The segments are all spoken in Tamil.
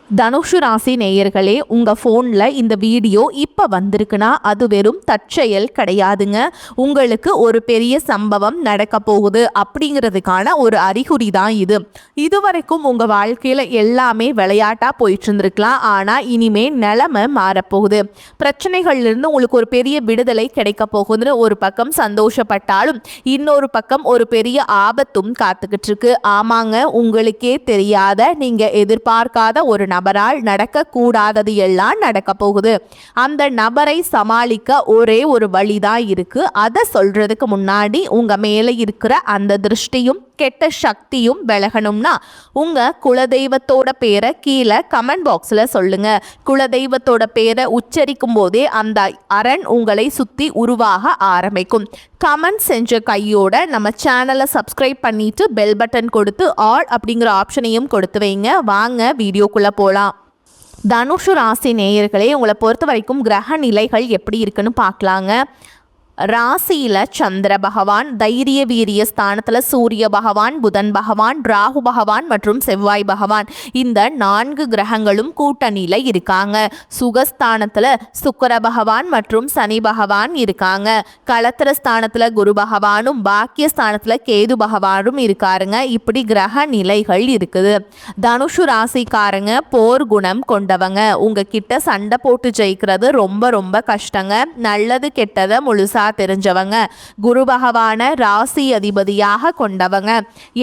தனுஷு ராசி நேயர்களே, உங்கள் ஃபோனில் இந்த வீடியோ இப்போ வந்திருக்குன்னா அது வெறும் தற்செயல் கிடையாதுங்க. உங்களுக்கு ஒரு பெரிய சம்பவம் நடக்க போகுது அப்படிங்கிறதுக்கான ஒரு அறிகுறி தான் இது. இதுவரைக்கும் உங்கள் வாழ்க்கையில் எல்லாமே விளையாட்டாக போயிட்டு இருந்திருக்கலாம். ஆனால் இனிமே நிலைமை மாறப்போகுது. பிரச்சனைகள்லேருந்து உங்களுக்கு ஒரு பெரிய விடுதலை கிடைக்க போகுதுன்னு ஒரு பக்கம் சந்தோஷப்பட்டாலும் இன்னொரு பக்கம் ஒரு பெரிய ஆபத்தும் காத்துக்கிட்டு இருக்கு. ஆமாங்க, உங்களுக்கே தெரியாத நீங்கள் எதிர்பார்க்காத ஒரு நபரால் நடக்கக்கூடாதது எல்லாம் நடக்க போகுது. அந்த நபரை சமாளிக்க ஒரே ஒரு வழிதான் இருக்கு. அதை சொல்றதுக்கு முன்னாடி உங்க மேல இருக்கிற அந்த திருஷ்டியும் கெட்ட சக்தியும் விலகணும்னா உங்க குலதெய்வத்தோட பேரை கீழே கமெண்ட் பாக்ஸ்ல சொல்லுங்க. குலதெய்வத்தோட பேரை உச்சரிக்கும் போதே அந்த அரண் உங்களை சுத்தி உருவாக ஆரம்பிக்கும். கமெண்ட் செஞ்ச கையோட நம்ம சேனலை சப்ஸ்கிரைப் பண்ணிட்டு பெல் பட்டன் கொடுத்து ஆல் அப்படிங்கிற ஆப்ஷனையும் கொடுத்து வைங்க. வாங்க வீடியோக்குள்ள போலாம். தனுஷு ராசி நேயர்களே, உங்களை பொறுத்த வரைக்கும் கிரக நிலைகள் எப்படி இருக்குன்னு பார்க்கலாங்க. ராசியில் சந்திர பகவான், தைரிய வீரிய ஸ்தானத்தில் சூரிய பகவான், புதன் பகவான், ராகு பகவான் மற்றும் செவ்வாய் பகவான், இந்த 4 கிரகங்களும் கூட்டணியில் இருக்காங்க. சுகஸ்தானத்தில் சுக்கிர பகவான் மற்றும் சனி பகவான் இருக்காங்க. களத்திர ஸ்தானத்தில் குரு பகவானும் பாக்கிய ஸ்தானத்தில் கேது பகவானும் இருக்காருங்க. இப்படி கிரக நிலைகள் இருக்குது. தனுஷு ராசிக்காரங்க போர் குணம் கொண்டவங்க. உங்ககிட்ட சண்டை போட்டு ஜெயிக்கிறது ரொம்ப ரொம்ப கஷ்டங்க. நல்லது கெட்டதை முழுசா தெரிஞ்சவங்க. குரு பகவான ராசி அதிபதியாக கொண்டவங்க.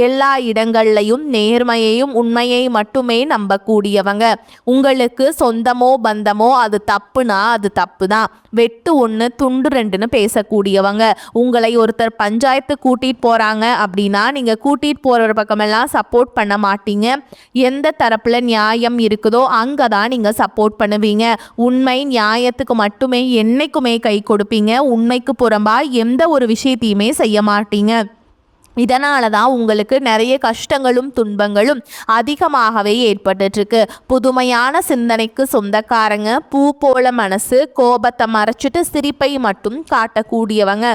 எல்லா இடங்கள்லையும் நேர்மையையும் உண்மையை மட்டுமே நம்பக்கூடியவங்க. உங்களுக்கு சொந்தமோ பந்தமோ அது தப்புனா அது தப்பு தான். வெட்டு 1 துண்டு 2ன்னு பேசக்கூடியவங்க. உங்களை ஒருத்தர் பஞ்சாயத்து கூட்டிட்டு போறாங்க அப்படின்னா நீங்க கூட்டிட்டு போற பக்கமெல்லாம் சப்போர்ட் பண்ண மாட்டீங்க. எந்த தரப்புல நியாயம் இருக்குதோ அங்கதான் நீங்க சப்போர்ட் பண்ணுவீங்க. உண்மை நியாயத்துக்கு மட்டுமே என்னைக்குமே கை கொடுப்பீங்க. உண்மைக்கு புறம்பா எந்த ஒரு விஷயத்தையுமே செய்ய மாட்டீங்க. இதனால தான் உங்களுக்கு நிறைய கஷ்டங்களும் துன்பங்களும் அதிகமாகவே ஏற்பட்டுருக்கு. புதுமையான சிந்தனைக்கு சொந்தக்காரங்க. பூ போல மனசு. கோபத்தை மறைச்சிட்டு சிரிப்பை மட்டும் காட்டக்கூடியவங்க.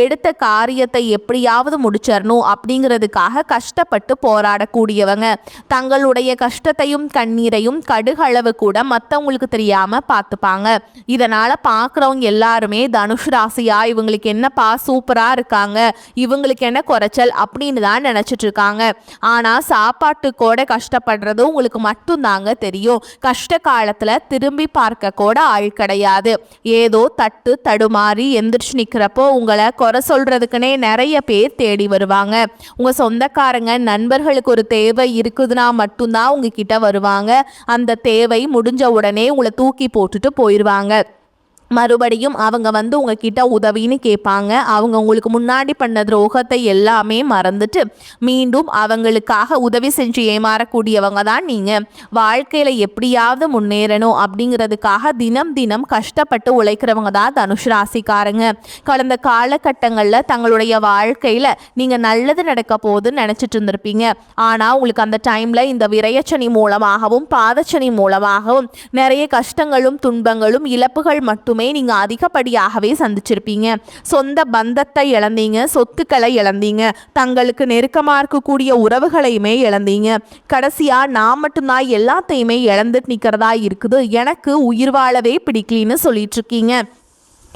எடுத்த காரியத்தை எப்படியாவது முடிச்சிடணும் அப்படிங்கிறதுக்காக கஷ்டப்பட்டு போராடக்கூடியவங்க. தங்களுடைய கஷ்டத்தையும் கண்ணீரையும் கடுகளவு கூட மற்றவங்களுக்கு தெரியாமல் பார்த்துப்பாங்க. இதனால் பார்க்குறவங்க எல்லாருமே தனுஷ் ராசியா இவங்களுக்கு என்னப்பா சூப்பராக இருக்காங்க, இவங்களுக்கு என்ன குறைச்சல் அப்படின்னு தான் நினைச்சிட்டு இருக்காங்க. ஆனா சாப்பாட்டு கூட கஷ்டப்படுறது உங்களுக்கு மட்டும் தாங்க தெரியும். கஷ்ட காலத்துல திரும்பி பார்க்க கூட ஆள் கிடையாது. ஏதோ தட்டு தடுமாறி எந்திரிச்சு நிக்கிறப்போ உங்களை குறை சொல்றதுக்குன்னே நிறைய பேர் தேடி வருவாங்க. உங்க சொந்தக்காரங்க நண்பர்களுக்கு ஒரு தேவை இருக்குதுன்னா மட்டும்தான் உங்ககிட்ட வருவாங்க. அந்த தேவை முடிஞ்ச உடனே உங்களை தூக்கி போட்டுட்டு போயிடுவாங்க. மறுபடியும் அவங்க வந்து உங்ககிட்ட உதவின்னு கேட்பாங்க. அவங்க உங்களுக்கு முன்னாடி பண்ண துரோகத்தை எல்லாமே மறந்துட்டு மீண்டும் அவங்களுக்காக உதவி செஞ்சு ஏமாறக்கூடியவங்க தான் நீங்கள். வாழ்க்கையில் எப்படியாவது முன்னேறணும் அப்படிங்கிறதுக்காக தினம் தினம் கஷ்டப்பட்டு உழைக்கிறவங்க தான் தனுஷ் ராசிக்காரங்க. கடந்த காலகட்டங்களில் தங்களுடைய வாழ்க்கையில் நீங்கள் நல்லது நடக்க போகுதுன்னு நினச்சிட்டு இருந்திருப்பீங்க. ஆனால் உங்களுக்கு அந்த டைமில் இந்த விரயச்சனி மூலமாகவும் பாதச்சனி மூலமாகவும் நிறைய கஷ்டங்களும் துன்பங்களும் இழப்புகள் மட்டுமே நீங்க அதிகப்படியாகவே சந்திச்சிருப்பீங்க. சொந்த பந்தத்தை இழந்தீங்க, சொத்துக்களை இழந்தீங்க, தங்களுக்கு நெருக்கமா இருக்கக்கூடிய உறவுகளையுமே இழந்தீங்க. கடைசியா நான் மட்டும்தான் எல்லாத்தையுமே இழந்துட்டு நிக்கிறதா இருக்குது, எனக்கு உயிர் வாழவே பிடிக்கலன்னு சொல்லிட்டு இருக்கீங்க.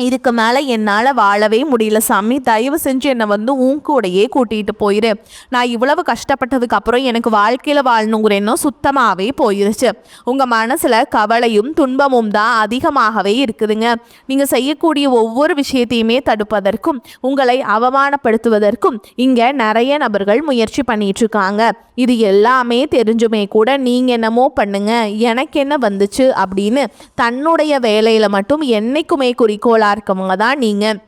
இதுக்கு மேலே என்னால் வாழவே முடியல சாமி, தயவு செஞ்சு என்னை வந்து உன் கூடையே கூட்டிகிட்டு போயிரு. நான் இவ்வளவு கஷ்டப்பட்டதுக்கு அப்புறம் எனக்கு வாழ்க்கையில் வாழணுங்கிற எண்ணம் சுத்தமாகவே போயிருச்சு. உங்கள் மனசில் கவலையும் துன்பமும் தான் அதிகமாகவே இருக்குதுங்க. நீங்கள் செய்யக்கூடிய ஒவ்வொரு விஷயத்தையுமே தடுப்பதற்கும் உங்களை அவமானப்படுத்துவதற்கும் இங்கே நிறைய நபர்கள் முயற்சி பண்ணிகிட்ருக்காங்க. இது எல்லாமே தெரிஞ்சுமே கூட நீங்கள் என்னமோ பண்ணுங்க, எனக்கு என்ன வந்துச்சு அப்படின்னு தன்னுடைய வேலையில் மட்டும் என்னைக்குமே குறிக்கோள் இருக்கவங்க தான் நீங்கள்.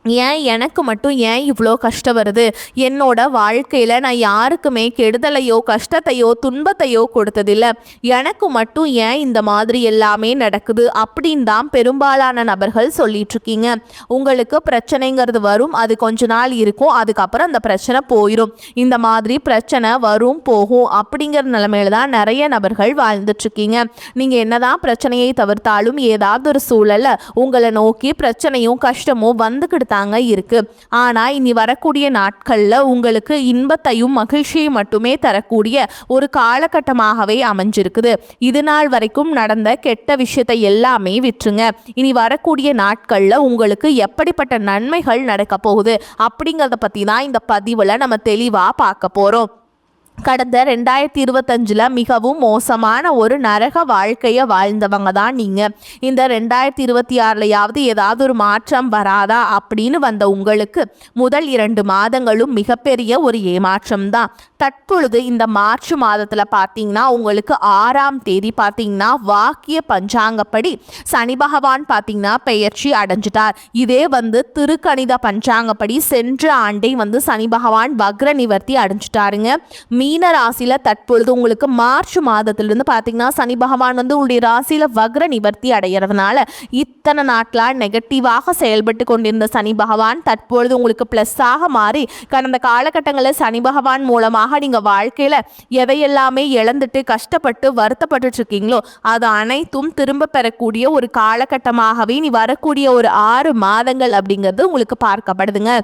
ஏன் எனக்கு மட்டும் ஏன் இவ்வளோ கஷ்டம் வருது, என்னோட வாழ்க்கையில் நான் யாருக்குமே கெடுதலையோ கஷ்டத்தையோ துன்பத்தையோ கொடுத்ததில்லை, எனக்கு மட்டும் ஏன் இந்த மாதிரி எல்லாமே நடக்குது அப்படின்னு தான் பெரும்பாலான நபர்கள் சொல்லிட்டு இருக்கீங்க. உங்களுக்கு பிரச்சனைங்கிறது வரும், அது கொஞ்ச நாள் இருக்கும், அதுக்கப்புறம் அந்த பிரச்சனை போயிடும். இந்த மாதிரி பிரச்சனை வரும் போகும் அப்படிங்கிற நிலைமையில தான் நிறைய நபர்கள் வாழ்ந்துட்டுருக்கீங்க. நீங்கள் என்னதான் பிரச்சனையை தவிர்த்தாலும் ஏதாவது ஒரு சூழலில் உங்களை நோக்கி பிரச்சனையும் கஷ்டமும் வந்துக்கிட்டு தாங்க இருக்கு. ஆனா இனி வரக்கூடிய நாட்கள்ல உங்களுக்கு இன்பத்தையும் மகிழ்ச்சியை மட்டுமே தரக்கூடிய ஒரு காலகட்டமாகவே அமைஞ்சிருக்குது. இது நாள் வரைக்கும் நடந்த கெட்ட விஷயத்தை எல்லாமே விட்டுருங்க. இனி வரக்கூடிய நாட்கள்ல உங்களுக்கு எப்படிப்பட்ட நன்மைகள் நடக்க போகுது அப்படிங்கிறத பத்தி தான் இந்த பதிவுல நம்ம தெளிவா பார்க்க போறோம். கடந்த 2025 மிகவும் மோசமான ஒரு நரக வாழ்க்கையை வாழ்ந்தவங்க தான் நீங்கள். இந்த 2026 ஏதாவது ஒரு மாற்றம் வராதா அப்படின்னு வந்த உங்களுக்கு முதல் 2 மாதங்களும் மிகப்பெரிய ஒரு ஏமாற்றம் தான். தற்பொழுது இந்த மார்ச் மாதத்தில் பார்த்தீங்கன்னா உங்களுக்கு 6ஆம் தேதி பார்த்தீங்கன்னா வாக்கிய பஞ்சாங்கப்படி சனி பகவான் பார்த்தீங்கன்னா பெயர்ச்சி அடைஞ்சிட்டார். இதே திருக்கணித பஞ்சாங்கப்படி சென்ற ஆண்டை சனி பகவான் வக்ர நிவர்த்தி அடைஞ்சிட்டாருங்க. மீன ராசியில் தற்பொழுது உங்களுக்கு மார்ச் மாதத்திலிருந்து பார்த்தீங்கன்னா சனி பகவான் உங்களுடைய ராசியில் வக்ர நிவர்த்தி அடைகிறதுனால இத்தனை நாட்களாக நெகட்டிவாக செயல்பட்டு கொண்டிருந்த சனி பகவான் தற்பொழுது உங்களுக்கு ப்ளஸ்ஸாக மாறி கடந்த காலகட்டங்களில் சனி பகவான் மூலமாக நீங்கள் வாழ்க்கையில் எதையெல்லாமே இழந்துட்டு கஷ்டப்பட்டு வருத்தப்பட்டு இருக்கீங்களோ அது அனைத்தும் திரும்ப பெறக்கூடிய ஒரு காலகட்டமாகவே நீ வரக்கூடிய ஒரு 6 மாதங்கள் அப்படிங்கிறது உங்களுக்கு பார்க்கப்படுதுங்க.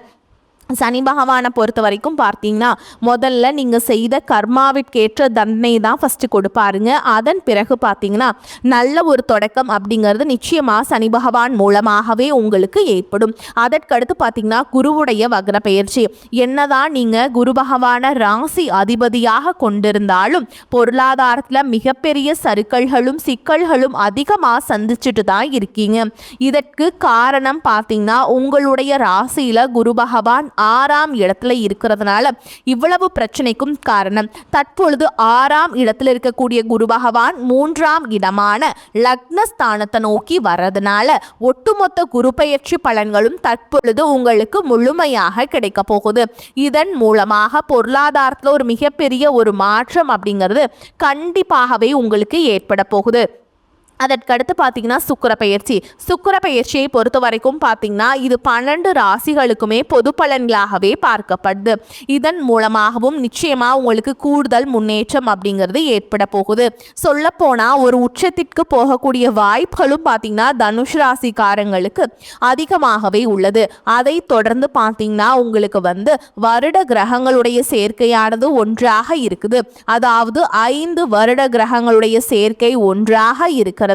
சனி பகவானை பொறுத்த வரைக்கும் பார்த்தீங்கன்னா முதல்ல நீங்கள் செய்த கர்மாவிற்கேற்ற தண்டனை தான் ஃபஸ்ட்டு கொடுப்பாருங்க. அதன் பிறகு பார்த்தீங்கன்னா நல்ல ஒரு தொடக்கம் அப்படிங்கிறது நிச்சயமாக சனி பகவான் மூலமாகவே உங்களுக்கு ஏற்படும். அதற்கடுத்து பார்த்தீங்கன்னா குருவுடைய வக்ர பெயர்ச்சி. என்னதான் நீங்கள் குரு பகவான ராசி அதிபதியாக கொண்டிருந்தாலும் பொருளாதாரத்தில் மிகப்பெரிய சறுக்கல்களும் சிக்கல்களும் அதிகமாக சந்திச்சுட்டு தான் இருக்கீங்க. இதற்கு காரணம் பார்த்தீங்கன்னா உங்களுடைய ராசியில் குரு பகவான் 6ஆம் இடத்துல இருக்கிறதுனால இவ்வளவு பிரச்சனைக்கும் காரணம். தற்பொழுது 6ஆம் இடத்துல இருக்கக்கூடிய குரு பகவான் 3ஆம் இடமான லக்னஸ்தானத்தை நோக்கி வர்றதுனால ஒட்டுமொத்த குரு பெயர்ச்சி பலன்களும் தற்பொழுது உங்களுக்கு முழுமையாக கிடைக்க போகுது. இதன் மூலமாக பொருளாதாரத்தில் ஒரு மிகப்பெரிய ஒரு மாற்றம் அப்படிங்கிறது கண்டிப்பாகவே உங்களுக்கு ஏற்பட போகுது. அதற்கடுத்து பார்த்தீங்கன்னா சுக்கிர பயிற்சியை பொறுத்த வரைக்கும் பார்த்தீங்கன்னா இது 12 ராசிகளுக்குமே பொது பலன்களாகவே பார்க்கப்படுது. இதன் மூலமாகவும் நிச்சயமாக உங்களுக்கு கூடுதல் முன்னேற்றம் அப்படிங்கிறது ஏற்பட போகுது. சொல்லப்போனால் ஒரு உச்சத்திற்கு போகக்கூடிய வாய்ப்புகளும் பார்த்தீங்கன்னா தனுஷ் ராசிக்காரங்களுக்கு அதிகமாகவே உள்ளது. அதை தொடர்ந்து பார்த்தீங்கன்னா உங்களுக்கு வருட கிரகங்களுடைய சேர்க்கையானது ஒன்றாக இருக்குது. அதாவது 5 வருட கிரகங்களுடைய சேர்க்கை ஒன்றாக இருக்கிறது.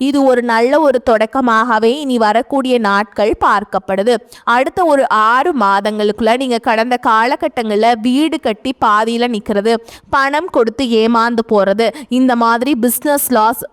இது ஒரு நல்ல ஒரு தொடக்கமாகவே இனி வரக்கூடிய நாட்கள் பார்க்கப்படுது. அடுத்த ஒரு 6 மாதங்களுக்குள்ள நீங்க கடந்த காலகட்டங்களில் வீடு கட்டி பாதியில நிற்கிறது, பணம் கொடுத்து ஏமாந்து போறது, இந்த மாதிரி பிஸ்னஸ் லாஸ்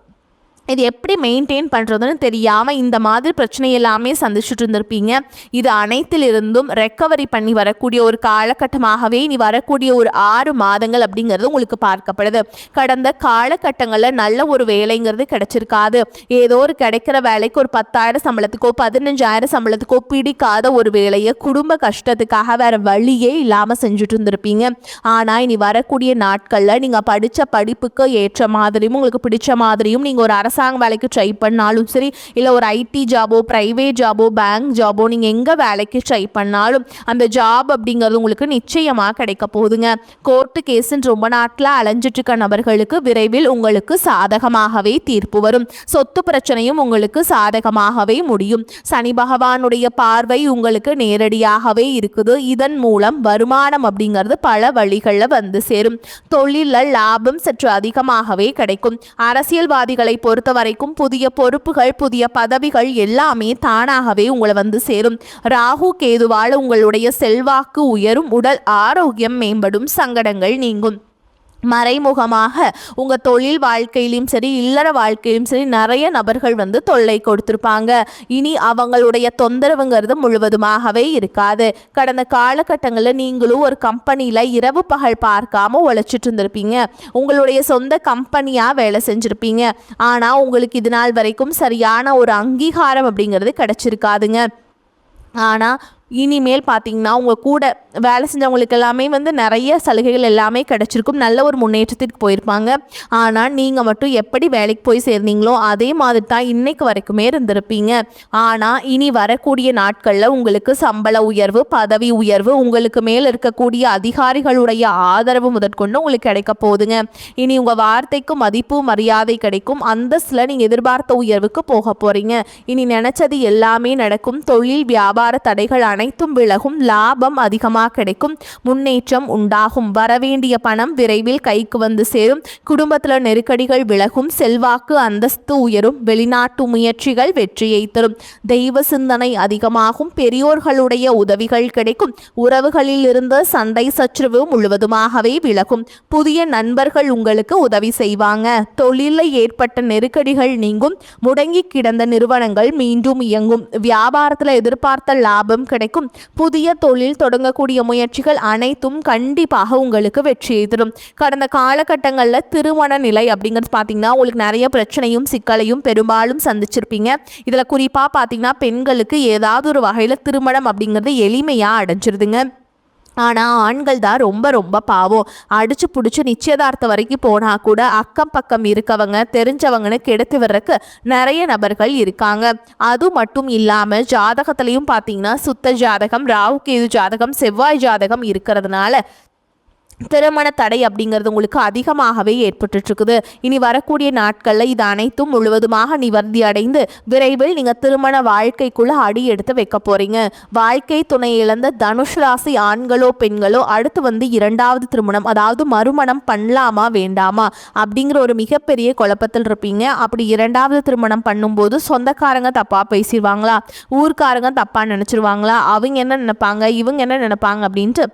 இது எப்படி மெயின்டைன் பண்ணுறதுன்னு தெரியாமல் இந்த மாதிரி பிரச்சனை எல்லாமே சந்திச்சுட்டு இருந்திருப்பீங்க. இது அனைத்திலிருந்தும் ரெக்கவரி பண்ணி வரக்கூடிய ஒரு காலகட்டமாகவே நீ வரக்கூடிய ஒரு 6 மாதங்கள் அப்படிங்கிறது உங்களுக்கு பார்க்கப்படுது. கடந்த காலகட்டங்களில் நல்ல ஒரு வேலைங்கிறது கிடைச்சிருக்காது. ஏதோ ஒரு கிடைக்கிற வேலைக்கு ஒரு 10,000 சம்பளத்துக்கோ 15,000 சம்பளத்துக்கோ பிடிக்காத ஒரு வேலையை குடும்ப கஷ்டத்துக்காக வேற வழியே இல்லாமல் செஞ்சுட்டு இருந்திருப்பீங்க. ஆனால் இனி வரக்கூடிய நாட்களில் நீங்கள் படித்த படிப்புக்கு ஏற்ற மாதிரியும் உங்களுக்கு பிடிச்ச மாதிரியும் நீங்கள் ஒரு அரசாங்க வேலைக்கு ட்ரை பண்ணாலும் சரி, இல்லை ஒரு ஐடி ஜாபோ பிரைவேட் ஜாபோ பேங்க் ஜாபோ நீங்கள் எங்கே வேலைக்கு ட்ரை பண்ணாலும் அந்த ஜாப் அப்படிங்கிறது உங்களுக்கு நிச்சயமாக கிடைக்க போகுதுங்க. கோர்ட்டு கேஸுன்னு ரொம்ப நாட்டில் அலைஞ்சிட்டு இருக்க நபர்களுக்கு விரைவில் உங்களுக்கு சாதகமாகவே தீர்ப்பு வரும். சொத்து பிரச்சனையும் உங்களுக்கு சாதகமாகவே முடியும். சனி பகவானுடைய பார்வை உங்களுக்கு நேரடியாகவே இருக்குது. இதன் மூலம் வருமானம் அப்படிங்கிறது பல வழிகளில் சேரும். தொழிலில் லாபம் சற்று அதிகமாகவே கிடைக்கும். அரசியல்வாதிகளை பொறுத்த வரைக்கும் புதிய பொறுப்புகள் புதிய பதவிகள் எல்லாமே தானாகவே உங்களை சேரும். ராகு கேதுவால் உங்களுடைய செல்வாக்கு உயரும், உடல் ஆரோக்கியம் மேம்படும், சங்கடங்கள் நீங்கும். மறைமுகமாக உங்கள் தொழில் வாழ்க்கையிலும் சரி இல்லற வாழ்க்கையிலும் சரி நிறைய நபர்கள் தொல்லை கொடுத்துருப்பாங்க. இனி அவங்களுடைய தொந்தரவுங்கிறது முழுவதுமாகவே இருக்காது. கடந்த காலகட்டங்களில் நீங்களும் ஒரு கம்பெனியில் இரவு பகல் பார்க்காம உழைச்சிட்டு இருந்திருப்பீங்க. உங்களுடைய சொந்த கம்பெனியாக வேலை செஞ்சுருப்பீங்க. ஆனால் உங்களுக்கு இது நாள் வரைக்கும் சரியான ஒரு அங்கீகாரம் அப்படிங்கிறது கிடைச்சிருக்காதுங்க. ஆனால் இனிமேல் பார்த்தீங்கன்னா உங்கள் கூட வேலை செஞ்சவங்களுக்கு எல்லாமே வந்து நிறைய சலுகைகள் எல்லாமே கிடச்சிருக்கும், நல்ல ஒரு முன்னேற்றத்திற்கு போயிருப்பாங்க. ஆனால் நீங்கள் மட்டும் எப்படி வேலைக்கு போய் சேர்ந்தீங்களோ அதே மாதிரி தான் இன்னைக்கு வரைக்குமே இருந்திருப்பீங்க. ஆனால் இனி வரக்கூடிய நாட்களில் உங்களுக்கு சம்பள உயர்வு, பதவி உயர்வு, உங்களுக்கு மேல் இருக்கக்கூடிய அதிகாரிகளுடைய ஆதரவு முதற்கொண்டு உங்களுக்கு கிடைக்க போகுதுங்க. இனி உங்கள் வார்த்தைக்கு மதிப்பு மரியாதை கிடைக்கும், அந்தஸ்தில் நீங்கள் எதிர்பார்த்த உயர்வுக்கு போக போகிறீங்க. இனி நினச்சது எல்லாமே நடக்கும், தொழில் வியாபார தடைகள் அனைத்தும் விலகும், லாபம் அதிகமாக கிடைக்கும், முன்னேற்றம் உண்டாகும், வரவேண்டிய பணம் விரைவில் கைக்கு வந்து சேரும், குடும்பத்தில் நெருக்கடிகள் விலகும், செல்வாக்கு அந்தஸ்து உயரும், வெளிநாட்டு முயற்சிகள் வெற்றியை தரும், தெய்வ சிந்தனை அதிகமாகும், பெரியோர்களுடைய உதவிகள் கிடைக்கும், உறவுகளில் இருந்து சண்டை சச்சரவு முழுவதுமாகவே விலகும், புதிய நண்பர்கள் உங்களுக்கு உதவி செய்வாங்க, தொழிலில் ஏற்பட்ட நெருக்கடிகள் நீங்கும், முடங்கி கிடந்த நிறுவனங்கள் மீண்டும் இயங்கும், வியாபாரத்தில் எதிர்பார்த்த லாபம் கிடைக்கும், புதிய தொழில் தொடங்கக்கூடிய முயற்சிகள் அனைத்தும் கண்டிப்பாக உங்களுக்கு வெற்றியை தரும். கடந்த காலகட்டங்களில் திருமண நிலை அப்படிங்கிறது பார்த்தீங்கன்னா உங்களுக்கு நிறைய பிரச்சனையும் சிக்கலையும் பெரும்பாலும் சந்திச்சிருப்பீங்க. இதில் குறிப்பாக பார்த்தீங்கன்னா பெண்களுக்கு ஏதாவது ஒரு வகையில் திருமணம் அப்படிங்கிறது எளிமையாக அடைஞ்சிருதுங்க. ஆனால் ஆண்கள் தான் ரொம்ப ரொம்ப பாவம், அடிச்சு பிடிச்சி நிச்சயதார்த்தம் வரைக்கும் போனால் கூட அக்கம் பக்கம் இருக்கவங்க தெரிஞ்சவங்கன்னு கெடுத்து வர்றதுக்கு நிறைய நபர்கள் இருக்காங்க. அது மட்டும் இல்லாமல் ஜாதகத்துலேயும் பார்த்தீங்கன்னா சுத்த ஜாதகம், ராகு கேது ஜாதகம், செவ்வாய் ஜாதகம் இருக்கிறதுனால திருமண தடை அப்படிங்கிறது உங்களுக்கு அதிகமாகவே ஏற்பட்டுருக்குது. இனி வரக்கூடிய நாட்களில் இது அனைத்தும் முழுவதுமாக நிவர்த்தி அடைந்து விரைவில் நீங்கள் திருமண வாழ்க்கைக்குள்ளே அடி எடுத்து வைக்க போகிறீங்க. வாழ்க்கை துணை இழந்த தனுஷ் ராசி ஆண்களோ பெண்களோ அடுத்து வந்து இரண்டாவது திருமணம், அதாவது மறுமணம் பண்ணலாமா வேண்டாமா அப்படிங்கிற ஒரு மிகப்பெரிய குழப்பத்தில் இருப்பீங்க. அப்படி இரண்டாவது திருமணம் பண்ணும்போது சொந்தக்காரங்க தப்பாக பேசிடுவாங்களா, ஊர்க்காரங்க தப்பாக நினச்சிருவாங்களா, அவங்க என்ன நினைப்பாங்க, இவங்க என்ன நினைப்பாங்க அப்படின்ட்டு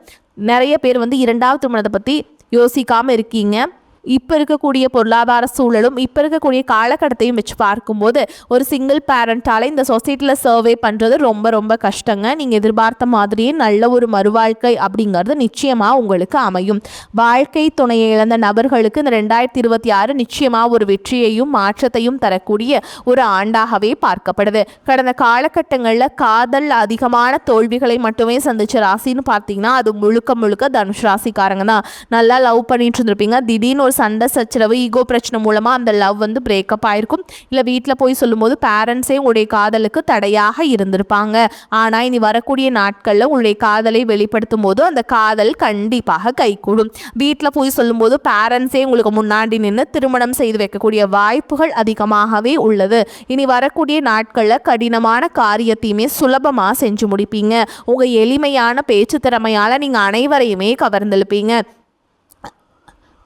நிறைய பேர் வந்து இரண்டாவது திருமணத்தை பற்றி யோசிக்காமல் இருக்கீங்க. இப்போ இருக்கக்கூடிய பொருளாதார சூழலும் இப்போ இருக்கக்கூடிய காலகட்டத்தையும் வச்சு பார்க்கும்போது ஒரு சிங்கிள் பேரண்ட்டால் இந்த சொசைட்டியில் சர்வே பண்ணுறது ரொம்ப ரொம்ப கஷ்டங்க. நீங்கள் எதிர்பார்த்த மாதிரியே நல்ல ஒரு மறுவாழ்க்கை அப்படிங்கிறது நிச்சயமாக உங்களுக்கு அமையும். வாழ்க்கை துணையை இழந்த நபர்களுக்கு இந்த 2026 நிச்சயமாக ஒரு வெற்றியையும் மாற்றத்தையும் தரக்கூடிய ஒரு ஆண்டாகவே பார்க்கப்படுது. கடந்த காலகட்டங்களில் காதல் அதிகமான தோல்விகளை மட்டுமே சந்திச்ச ராசின்னு பார்த்தீங்கன்னா அது முழுக்க முழுக்க தனுஷ் ராசிக்காரங்க தான். நல்லா லவ் பண்ணிட்டு இருந்திருப்பீங்க, திடீர்னு சண்டை சச்சரவு ஈகோ பிரச்சனை மூலமாக அந்த லவ் வந்து பிரேக்கப் ஆயிருக்கும். இல்லை வீட்டில் போய் சொல்லும்போது பேரண்ட்ஸே உங்களுடைய காதலுக்கு தடையாக இருந்திருப்பாங்க. ஆனால் இனி வரக்கூடிய நாட்களில் உங்களுடைய காதலை வெளிப்படுத்தும் போது அந்த காதல் கண்டிப்பாக கைகூடும். வீட்டில் போய் சொல்லும்போது பேரண்ட்ஸே உங்களுக்கு முன்னாடி நின்று திருமணம் செய்து வைக்கக்கூடிய வாய்ப்புகள் அதிகமாகவே உள்ளது. இனி வரக்கூடிய நாட்களில் கடினமான காரியத்தையுமே சுலபமாக செஞ்சு முடிப்பீங்க. உங்கள் எளிமையான பேச்சு திறமையால் நீங்கள் அனைவரையுமே கவர்ந்தெழுப்பீங்க.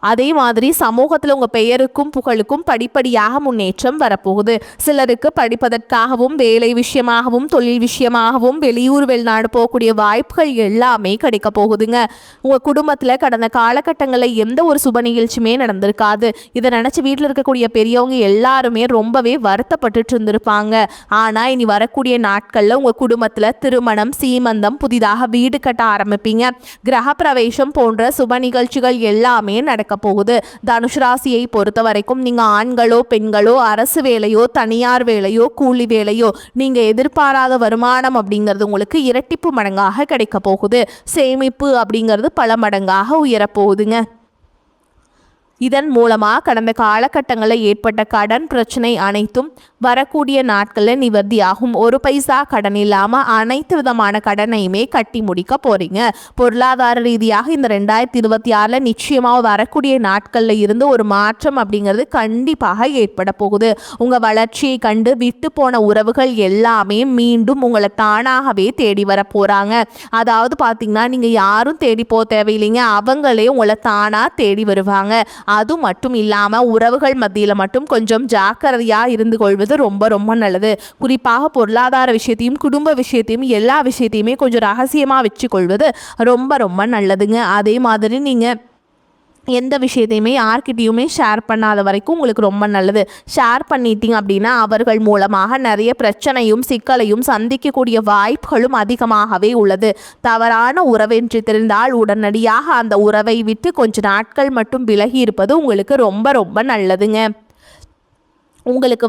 அதே மாதிரி சமூகத்தில் உங்கள் பெயருக்கும் புகழுக்கும் படிப்படியாக முன்னேற்றம் வரப்போகுது. சிலருக்கு படிப்பதற்காகவும் வேலை விஷயமாகவும் தொழில் விஷயமாகவும் வெளியூர் வெளிநாடு போகக்கூடிய வாய்ப்புகள் எல்லாமே கிடைக்க போகுதுங்க. உங்கள் குடும்பத்தில் கடந்த காலகட்டங்களில் எந்த ஒரு சுப நிகழ்ச்சியுமே நடந்திருக்காது. இதை நினச்சி வீட்டில் இருக்கக்கூடிய பெரியவங்க எல்லாருமே ரொம்பவே வருத்தப்பட்டுட்டு இருந்திருப்பாங்க. ஆனால் இனி வரக்கூடிய நாட்களில் உங்கள் குடும்பத்தில் திருமணம், சீமந்தம், புதிதாக வீடு கட்ட ஆரம்பிப்பீங்க. கிரக பிரவேசம் போன்ற சுப நிகழ்ச்சிகள் எல்லாமே நடக்க போகுது. தனுஷ் ராசியை பொறுத்த வரைக்கும் நீங்க ஆண்களோ பெண்களோ அரசு வேலையோ தனியார் வேலையோ கூலி வேலையோ நீங்க எதிர்பாராத வருமானம் அப்படிங்கிறது உங்களுக்கு இரட்டிப்பு மடங்காக கிடைக்க போகுது. சேமிப்பு அப்படிங்கிறது பல மடங்காக உயரப்போகுதுங்க. இதன் மூலமாக கடந்த காலகட்டங்களில் ஏற்பட்ட கடன் பிரச்சனை அனைத்தும் வரக்கூடிய நாட்களில் நிவர்த்தியாகும். ஒரு பைசா கடன் இல்லாமல் அனைத்து விதமான கடனையுமே கட்டி முடிக்க போகிறீங்க. பொருளாதார ரீதியாக இந்த 2026 நிச்சயமாக வரக்கூடிய நாட்களில் இருந்து ஒரு மாற்றம் அப்படிங்கிறது கண்டிப்பாக ஏற்பட போகுது. உங்கள் வளர்ச்சியை கண்டு விட்டு போன உறவுகள் எல்லாமே மீண்டும் உங்களை தானாகவே தேடி வர போகிறாங்க. அதாவது பார்த்தீங்கன்னா நீங்கள் யாரும் தேடி போக தேவையில்லைங்க, அவங்களே உங்களை தானாக தேடி வருவாங்க. அது மட்டும் இல்லாமல் உறவுகள் மத்தியில் மட்டும் கொஞ்சம் ஜாக்கிரதையாக இருந்து கொள்வது ரொம்ப ரொம்ப நல்லது. குறிப்பாக பொருளாதார விஷயத்தையும் குடும்ப விஷயத்தையும் எல்லா விஷயத்தையுமே கொஞ்சம் ரகசியமாக வச்சு கொள்வது ரொம்ப ரொம்ப நல்லதுங்க. அதே மாதிரி நீங்கள் எந்த விஷயத்தையுமே யார்கிட்டையுமே ஷேர் பண்ணாத வரைக்கும் உங்களுக்கு ரொம்ப நல்லது. ஷேர் பண்ணிட்டீங்க அப்படின்னா அவர்கள் மூலமாக நிறைய பிரச்சனையும் சிக்கலையும் சந்திக்கக்கூடிய வாய்ப்புகளும் அதிகமாகவே உள்ளது. தவறான உறவென்று தெரிந்தால் உடனடியாக அந்த உறவை விட்டு கொஞ்ச நாட்கள் மட்டும் விலகி இருப்பது உங்களுக்கு ரொம்ப ரொம்ப நல்லதுங்க. உங்களுக்கு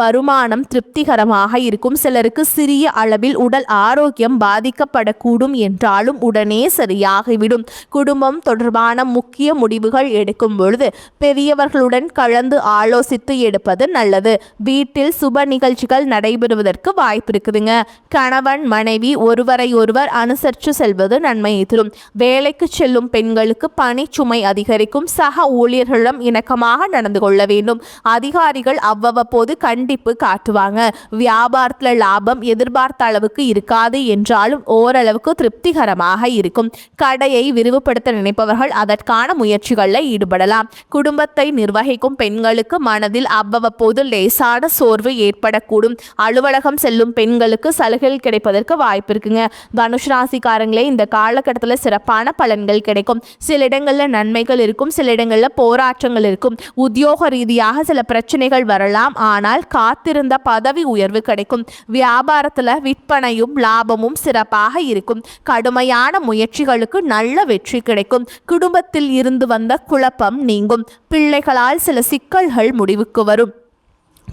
வருமானம் திருப்திகரமாக இருக்கும். சிலருக்கு சிறிய அளவில் உடல் ஆரோக்கியம் பாதிக்கப்படக்கூடும் என்றாலும் உடனே சரியாகிவிடும். குடும்பம் தொடர்பான முக்கிய முடிவுகள் எடுக்கும் பொழுது பெரியவர்களுடன் கலந்து ஆலோசித்து எடுப்பது நல்லது. வீட்டில் சுப நிகழ்ச்சிகள் நடைபெறுவதற்கு வாய்ப்பு இருக்குதுங்க. கணவன் மனைவி ஒருவரை ஒருவர் அனுசரித்து செல்வது நன்மையை தரும். வேலைக்கு செல்லும் பெண்களுக்கு பணி சுமை அதிகரிக்கும். சக ஊழியர்களிடம் இணக்கமாக நடந்து கொள்ள வேண்டும். அதிகாரிகள் அவ்வப்போது கண்டிப்பு காட்டுவாங்க. வியாபாரத்தில் லாபம் எதிர்பார்த்த அளவுக்கு இருக்காது என்றாலும் ஓரளவுக்கு திருப்திகரமாக இருக்கும். கடையை விரிவுபடுத்த நினைப்பவர்கள் அதற்கான முயற்சிகளில் ஈடுபடலாம். குடும்பத்தை நிர்வகிக்கும் பெண்களுக்கு மனதில் அவ்வப்போது லேசான சோர்வு ஏற்படக்கூடும். அலுவலகம் செல்லும் பெண்களுக்கு சலுகைகள் கிடைப்பதற்கு வாய்ப்பு இருக்குங்க. தனுஷ் ராசிக்காரங்களே, இந்த காலகட்டத்தில் சிறப்பான பலன்கள் கிடைக்கும். சில இடங்களில் நன்மைகள் இருக்கும், சில இடங்களில் போராட்டங்கள் இருக்கும். உத்தியோக ரீதியாக சில பிரச்சனைகள் வரலாம், ஆனால் காத்திருந்த பதவி உயர்வு கிடைக்கும். வியாபாரத்தில் விற்பனையும் லாபமும் சிறப்பாக இருக்கும். கடுமையான முயற்சிகளுக்கு நல்ல வெற்றி கிடைக்கும். குடும்பத்தில் இருந்து வந்த குழப்பம் நீங்கும். பிள்ளைகளால் சில சிக்கல்கள் முடிவுக்கு வரும்.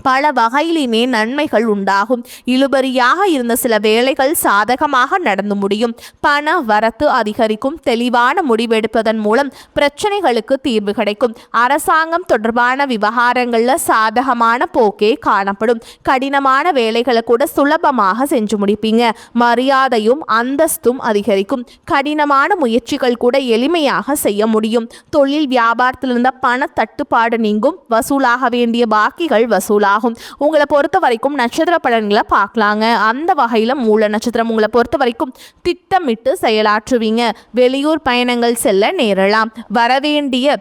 பல வகையிலுமே நன்மைகள் உண்டாகும். இழுபறியாக இருந்த சில வேலைகள் சாதகமாக நடந்து முடியும். பண வரத்து அதிகரிக்கும். தெளிவான முடிவெடுப்பதன் மூலம் பிரச்சனைகளுக்கு தீர்வு கிடைக்கும். அரசாங்கம் தொடர்பான விவகாரங்களில் சாதகமான போக்கே காணப்படும். கடினமான வேலைகளை கூட சுலபமாக செஞ்சு முடிப்பீங்க. மரியாதையும் அந்தஸ்தும் அதிகரிக்கும். கடினமான முயற்சிகள் கூட எளிமையாக செய்ய முடியும். தொழில் வியாபாரத்தில் இருந்த பண தட்டுப்பாடு நீங்கும். வசூலாக வேண்டிய பாக்கிகள் வசூலாகும். உங்களை பொறுத்த வரைக்கும் நட்சத்திர பலன்களை பார்க்கலாங்க. அந்த வகையில் மூல நட்சத்திரம் உங்களை பொறுத்த வரைக்கும் திட்டமிட்டு செயலாற்றுவீங்க. வெளியூர் பயணங்கள் செல்ல நேரலாம். வரவேண்டிய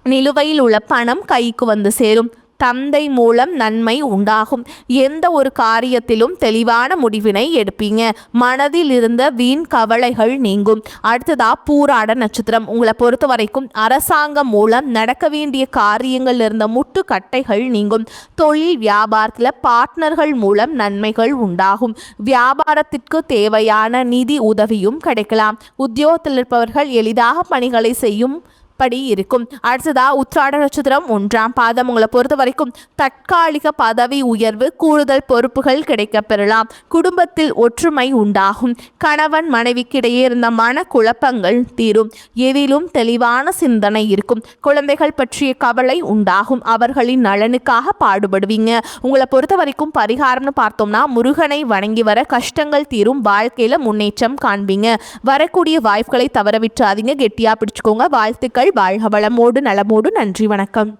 நிலுவையில் உள்ள பணம் கைக்கு வந்து சேரும். தந்தை மூலம் நன்மை உண்டாகும். எந்த ஒரு காரியத்திலும் தெளிவான முடிவினை எடுப்பீங்க. மனதில் இருந்த வீண் கவலைகள் நீங்கும். அடுத்ததா பூராட நட்சத்திரம் உங்களை பொறுத்த வரைக்கும் அரசாங்கம் மூலம் நடக்க வேண்டிய காரியங்கள் இருந்த முட்டுக்கட்டைகள் நீங்கும். தொழில் வியாபாரத்தில் பார்ட்னர்கள் மூலம் நன்மைகள் உண்டாகும். வியாபாரத்திற்கு தேவையான நிதி உதவியும் கிடைக்கலாம். உத்தியோகத்தில் இருப்பவர்கள் எளிதாக பணிகளை செய்யும் படி இருக்கும். அடுத்ததா உத்திராட நட்சத்திரம் 1ஆம் பாதம் உங்களை பொறுத்த வரைக்கும் தற்காலிக பதவி உயர்வு, கூடுதல் பொறுப்புகள் கிடைக்க பெறலாம். குடும்பத்தில் ஒற்றுமை உண்டாகும். கணவன் மனைவிக்கிடையே இருந்த மன குழப்பங்கள் தீரும். எதிலும் தெளிவான சிந்தனை இருக்கும். குழந்தைகள் பற்றிய கவலை உண்டாகும். அவர்களின் நலனுக்காக பாடுபடுவீங்க. உங்களை பொறுத்த வரைக்கும் பரிகாரம்னு பார்த்தோம்னா முருகனை வணங்கி வர கஷ்டங்கள் தீரும். வாழ்க்கையில முன்னேற்றம் காண்பீங்க. வரக்கூடிய வாய்ப்புகளை தவற விட்டுறாதீங்க. கெட்டியா பிடிச்சுக்கோங்க. வாழ்த்துக்கள். வாழ்க வளமோடு நலமோடு. நன்றி, வணக்கம்.